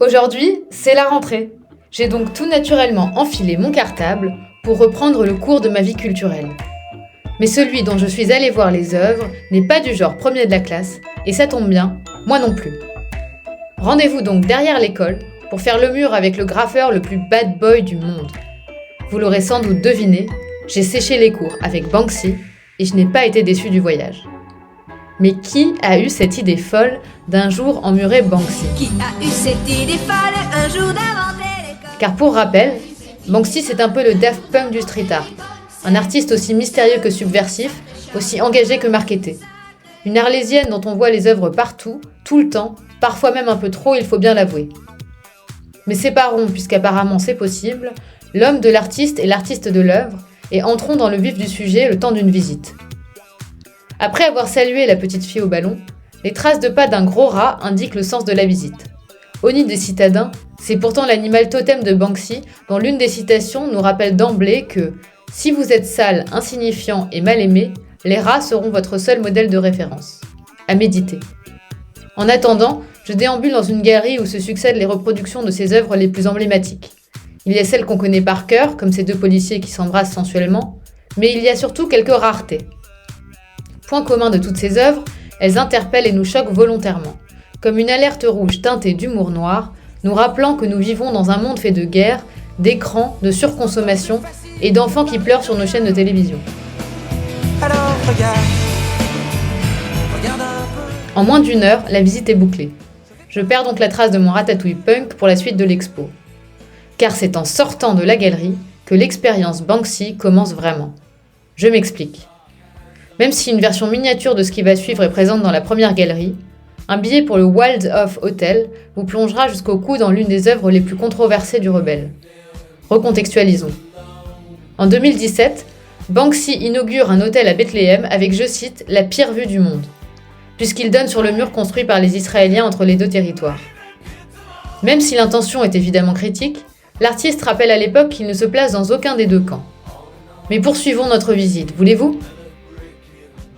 Aujourd'hui, c'est la rentrée. J'ai donc tout naturellement enfilé mon cartable pour reprendre le cours de ma vie culturelle. Mais celui dont je suis allée voir les œuvres n'est pas du genre premier de la classe, et ça tombe bien, moi non plus. Rendez-vous donc derrière l'école pour faire le mur avec le graffeur le plus bad boy du monde. Vous l'aurez sans doute deviné, j'ai séché les cours avec Banksy et je n'ai pas été déçue du voyage. Mais qui a eu cette idée folle d'un jour emmurer Banksy ? Qui a eu cette idée folle un jour d'inventer l'école ? Car pour rappel, Banksy c'est un peu le Daft Punk du street art. Un artiste aussi mystérieux que subversif, aussi engagé que marketé. Une arlésienne dont on voit les œuvres partout, tout le temps, parfois même un peu trop, il faut bien l'avouer. Mais séparons, puisqu'apparemment c'est possible, l'homme de l'artiste et l'artiste de l'œuvre, et entrons dans le vif du sujet le temps d'une visite. Après avoir salué la petite fille au ballon, les traces de pas d'un gros rat indiquent le sens de la visite. Au nid des citadins, c'est pourtant l'animal totem de Banksy, dont l'une des citations nous rappelle d'emblée que « si vous êtes sale, insignifiant et mal aimé, les rats seront votre seul modèle de référence. » À méditer. En attendant, je déambule dans une galerie où se succèdent les reproductions de ses œuvres les plus emblématiques. Il y a celles qu'on connaît par cœur, comme ces deux policiers qui s'embrassent sensuellement, mais il y a surtout quelques raretés. Point commun de toutes ces œuvres, elles interpellent et nous choquent volontairement, comme une alerte rouge teintée d'humour noir, nous rappelant que nous vivons dans un monde fait de guerre, d'écrans, de surconsommation et d'enfants qui pleurent sur nos chaînes de télévision. Alors regarde un peu. En moins d'une heure, la visite est bouclée. Je perds donc la trace de mon ratatouille punk pour la suite de l'expo. Car c'est en sortant de la galerie que l'expérience Banksy commence vraiment. Je m'explique. Même si une version miniature de ce qui va suivre est présente dans la première galerie, un billet pour le Waldorf Hotel vous plongera jusqu'au cou dans l'une des œuvres les plus controversées du rebelle. Recontextualisons. En 2017, Banksy inaugure un hôtel à Bethléem avec, je cite, « la pire vue du monde », puisqu'il donne sur le mur construit par les Israéliens entre les deux territoires. Même si l'intention est évidemment critique, l'artiste rappelle à l'époque qu'il ne se place dans aucun des deux camps. Mais poursuivons notre visite, voulez-vous ?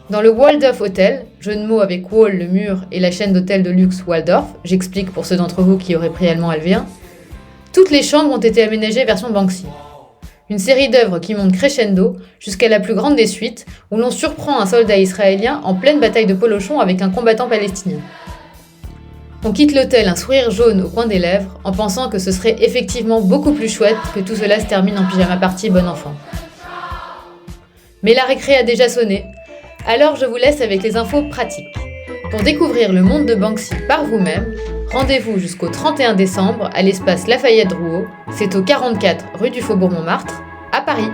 Dans le Waldorf Hotel, jeu de mots avec Wall, le mur, et la chaîne d'hôtels de luxe Waldorf, j'explique pour ceux d'entre vous qui auraient pris allemand LV1, toutes les chambres ont été aménagées version Banksy. Une série d'œuvres qui monte crescendo jusqu'à la plus grande des suites, où l'on surprend un soldat israélien en pleine bataille de polochon avec un combattant palestinien. On quitte l'hôtel un sourire jaune au coin des lèvres, en pensant que ce serait effectivement beaucoup plus chouette que tout cela se termine en pyjama party bon enfant. Mais la récré a déjà sonné, alors je vous laisse avec les infos pratiques. Pour découvrir le monde de Banksy par vous-même, rendez-vous jusqu'au 31 décembre à l'espace Lafayette Drouot, c'est au 44 rue du Faubourg Montmartre, à Paris.